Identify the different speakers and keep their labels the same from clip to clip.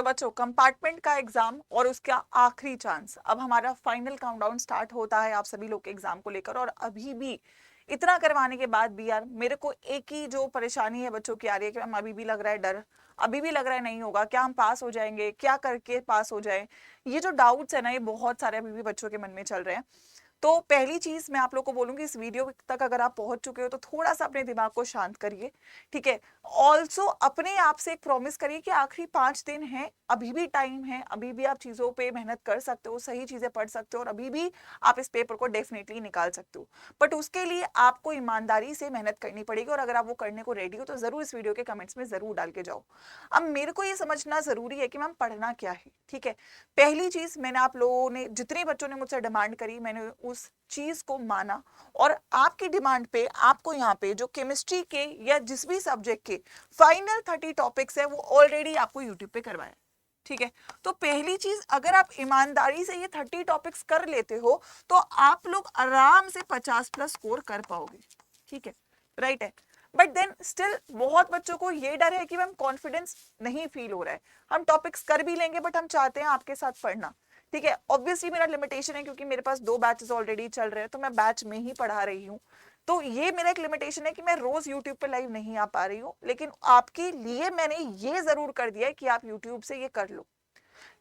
Speaker 1: तो बच्चों कंपार्टमेंट का एग्जाम और उसका आखिरी चांस, अब हमारा फाइनल काउंटडाउन स्टार्ट होता है आप सभी लोग के एग्जाम को लेकर। और अभी भी इतना करवाने के बाद भी यार मेरे को एक ही जो परेशानी है बच्चों की आ रही है कि मैम अभी भी लग रहा है डर, अभी भी लग रहा है नहीं होगा, क्या हम पास हो जाएंगे, क्या करके पास हो जाए। ये जो डाउट्स है ना, ये बहुत सारे अभी भी बच्चों के मन में चल रहे हैं। तो पहली चीज मैं आप लोग को बोलूंगी, इस वीडियो तक अगर आप पहुंच चुके हो तो थोड़ा सा अपने दिमाग को शांत करिए, ठीक है। ऑल्सो अपने आप से एक प्रॉमिस करिए कि आखिरी 5 दिन है, अभी भी टाइम है, अभी भी आप चीजों पे मेहनत कर सकते हो, सही चीजें पढ़ सकते हो और अभी भी आप इस पेपर को डेफिनेटली निकाल सकते हो। बट उसके लिए आपको ईमानदारी से मेहनत करनी पड़ेगी और अगर आप वो करने को रेडी हो तो जरूर इस वीडियो के कमेंट्स में जरूर डाल के जाओ। अब मेरे को ये समझना जरूरी है कि मैम पढ़ना क्या है, ठीक है। पहली चीज, मैंने आप लोगों ने जितने बच्चों ने मुझसे डिमांड करी, मैंने उस चीज को माना और आपकी डिमांड पे आपको यहाँ पे जो केमिस्ट्री के या जिस भी सब्जेक्ट के फाइनल 30 टॉपिक्स है वो ऑलरेडी आपको यूट्यूब पे करवाया, ठीक है। तो पहली चीज, अगर आप ईमानदारी से ये 30 टॉपिक्स कर लेते हो तो आप लोग आराम से 50+ स्कोर कर पाओगे, ठीक है, राइट है। बट देन स्टिल बहुत बच्चों को ये डर है कि मैम कॉन्फिडेंस नहीं फील हो रहा है, हम टॉपिक्स कर भी लेंगे बट हम चाहते हैं आपके साथ पढ़ना, ठीक है। ऑब्वियसली मेरा लिमिटेशन है क्योंकि मेरे पास 2 बैचेस ऑलरेडी चल रहे हैं तो मैं बैच में ही पढ़ा रही हूँ। तो ये मेरा एक लिमिटेशन है कि मैं रोज यूट्यूब पे लाइव नहीं आ पा रही हूँ, लेकिन आपके लिए मैंने ये जरूर कर दिया है कि आप यूट्यूब से ये कर लो।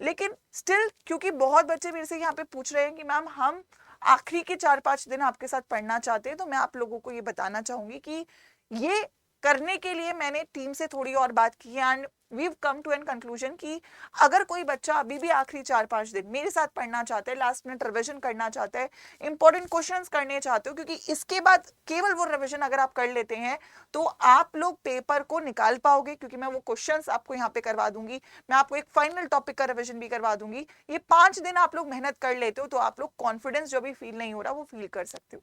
Speaker 1: लेकिन स्टिल क्योंकि बहुत बच्चे मेरे से यहाँ पे पूछ रहे हैं कि मैम हम आखिरी के 4-5 दिन आपके साथ पढ़ना चाहते हैं, तो मैं आप लोगों को ये बताना चाहूंगी कि ये करने के लिए मैंने टीम से थोड़ी और बात की है and we've come to an conclusion कि अगर कोई बच्चा अभी भी आखिरी 4-5 दिन मेरे साथ पढ़ना चाहता है, लास्ट मिनट रिवीजन करना चाहता है, इंपॉर्टेंट क्वेश्चंस करने चाहते हो, क्योंकि इसके बाद केवल वो रिवीजन अगर आप कर लेते हैं तो आप लोग पेपर को निकाल पाओगे, क्योंकि मैं वो क्वेश्चंस आपको यहाँ पे करवा दूंगी, मैं आपको एक फाइनल टॉपिक का रिवीजन भी करवा दूंगी। ये 5 दिन आप लोग मेहनत कर लेते हो तो आप लोग कॉन्फिडेंस जो भी फील नहीं हो रहा वो फील कर सकते हो।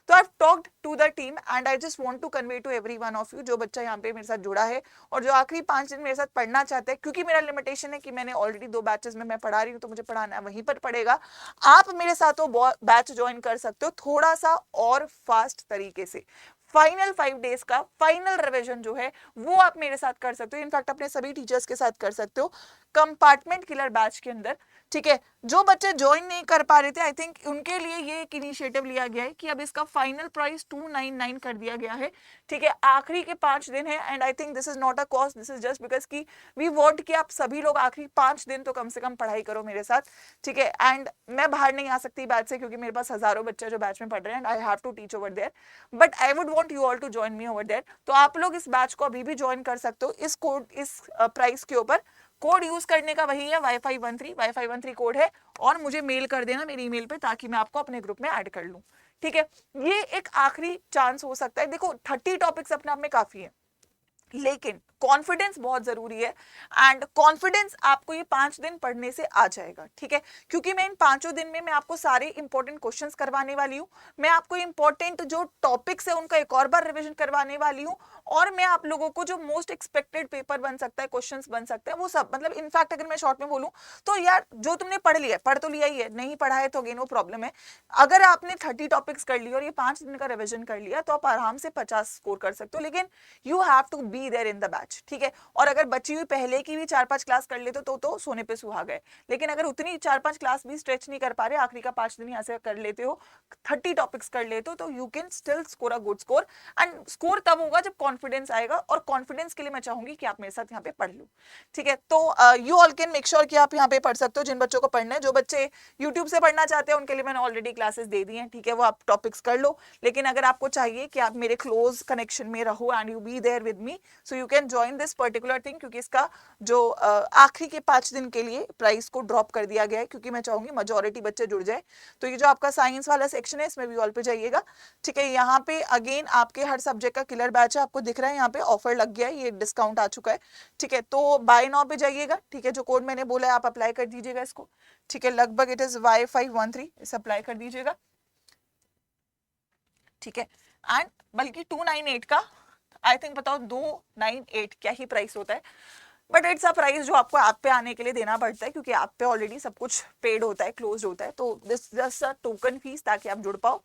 Speaker 1: तो I talked to the team and I just want to convey to every one of you, जो बच्चा यहाँ पे मेरे साथ जुड़ा है और जो आखिरी 5 दिन मेरे साथ पढ़ना चाहते हैं, क्योंकि मेरा लिमिटेशन है कि मैंने ऑलरेडी 2 बैचेस में मैं पढ़ा रही हूँ तो मुझे पढ़ाना वहीं पर पड़ेगा। आप मेरे साथ वो बैच ज्वाइन कर सकते हो थोड़ा सा और फास्ट तरीके से। फाइनल 5 डेज का फाइनल रिवीजन जो है वो आप मेरे साथ कर सकते हो, इनफैक्ट अपने सभी टीचर्स के साथ कर सकते हो कंपार्टमेंट किलर बैच के अंदर, ठीक है। जो बच्चे ज्वाइन नहीं कर पा रहे थे, आई थिंक उनके लिए ये एक इनिशिएटिव लिया गया है कि अब इसका फाइनल प्राइस 299 कर दिया गया है, ठीक है। आखिरी के 5 दिन है and I think this is not a cost, this is just because की वी वांट कि आप सभी लोग आखिरी 5 दिन तो कम से कम पढ़ाई करो मेरे साथ, ठीक है। एंड मैं बाहर नहीं आ सकती बैच से क्योंकि मेरे पास हजारों बच्चे जो बैच में पढ़ रहे हैं and I have to teach over there, but I would want you all to join me over there. तो आप लोग इस बैच को अभी भी ज्वाइन कर सकते हो इस कोड, इस प्राइस के ऊपर। कोड यूज करने का वही है वाईफाई13 कोड है और मुझे मेल कर देना मेरी ईमेल पे ताकि मैं आपको अपने ग्रुप में ऐड कर लूं, ठीक है। ये एक आखिरी चांस हो सकता है, देखो 30 टॉपिक्स अपने आप में काफी है लेकिन कॉन्फिडेंस बहुत जरूरी है एंड कॉन्फिडेंस आपको ये 5 दिन पढ़ने से आ जाएगा, ठीक है। क्योंकि मैं इन 5 दिन में मैं आपको सारे इंपॉर्टेंट क्वेश्चंस करवाने वाली हूँ, मैं आपको इंपॉर्टेंट जो टॉपिक्स है उनका एक और बार रिवीजन करवाने वाली हूँ और मैं आप लोगों को जो मोस्ट एक्सपेक्टेड पेपर बन सकता है, क्वेश्चंस बन सकते हैं वो सब, मतलब इनफैक्ट अगर मैं शॉर्ट में बोलूं तो यार जो तुमने पढ़ लिया पढ़ तो लिया ही है, नहीं पढ़ा है तो अगेन वो प्रॉब्लम है। अगर आपने 30 टॉपिक्स कर लिया और ये 5 दिन का रिवीजन कर लिया तो आप आराम से 50 स्कोर कर सकते हो, लेकिन you have to be there in the batch, ठीक है। और अगर बची हुई पहले की भी 4-5 क्लास कर लेते तो सोने पे सुहागा है, लेकिन अगर उतनी 4-5 क्लास भी स्ट्रेच नहीं कर पा रहे, आखिरी का 5 दिन यहाँ से कर लेते हो, 30 टॉपिक्स कर लेते हो तो you can still score a good score and score तब होगा जब कॉन्फिडेंस आएगा और कॉन्फिडेंस के लिए मैं चाहूंगी कि आप मेरे साथ यहाँ पे पढ़ लो, ठीक है। तो you all can make sure कि आप यहाँ पे पढ़ सकते हो जिन बच्चों को पढ़ना है। जो बच्चे यूट्यूब से पढ़ना चाहते हैं उनके लिए मैंने ऑलरेडी क्लासेस दे दी हैं, ठीक है, वो आप टॉपिक्स कर लो। लेकिन अगर आपको चाहिए कि आप मेरे क्लोज कनेक्शन में रहो and you be there with me, so you can join this particular thing, क्योंकि इसका जो आखिरी के 5 दिन के लिए प्राइस को ड्रॉप कर दिया गया है क्योंकि मैं चाहूंगी मेजोरिटी बच्चे जुड़ जाए। तो ये जो आपका साइंस वाला सेक्शन है इसमें भी ऑल पे जाइएगा, ठीक है। यहाँ पे अगेन आपके हर सब्जेक्ट का किलर बैच है, आपको दिख रहा है यहाँ पे ऑफर लग गया है, ये डिस्काउंट आ चुका है, ठीक है। तो बाय नाउ पे जाइएगा, ठीक है, जो कोड मैंने बोला है आप अप्लाई कर दीजिएगा इसको, ठीक है। लगभग इट इज Y513, इसे अप्लाई कर दीजिएगा, ठीक है। एंड बल्कि 298 का आई थिंक बताओ 298 क्या ही प्राइस होता है, बट इट्स अ प्राइस जो आपको ऐप पे आने के लिए देना पड़ता है क्योंकि ऐप पे ऑलरेडी सब कुछ पेड होता है, क्लोज होता है, तो this just a token fees ताकि आप जुड़ पाओ।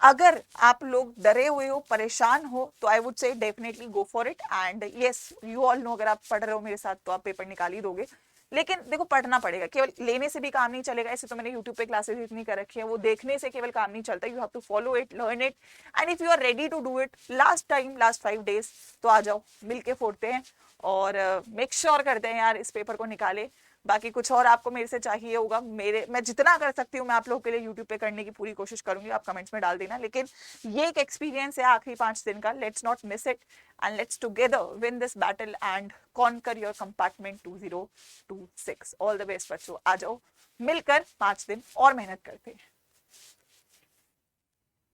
Speaker 1: अगर आप लोग डरे हुए हो, परेशान हो, तो I would say definitely go for it and yes you all know, अगर आप पढ़ रहे हो मेरे साथ तो आप पेपर निकाल ही दोगे, लेकिन देखो पढ़ना पड़ेगा, केवल लेने से भी काम नहीं चलेगा। ऐसे तो मैंने यूट्यूब पे क्लासेस इतनी कर रखी है, वो देखने से केवल काम नहीं चलता, you have to follow it, learn it, and if you are ready to do it last 5 days, तो आ जाओ मिलके फोड़ते हैं और मेक श्योर करते हैं यार इस पेपर को निकाले। बाकी कुछ और आपको मेरे से चाहिए होगा, मैं जितना कर सकती हूँ मैं आप लोगों के लिए यूट्यूब पे करने की पूरी कोशिश करूंगी, आप कमेंट्स में डाल देना। लेकिन ये एक एक्सपीरियंस है आखिरी 5 दिन का, let's not miss it and let's together win this battle and conquer your compartment 2026। All the best बच्चों, आ जाओ मिलकर 5 दिन और मेहनत करते हैं।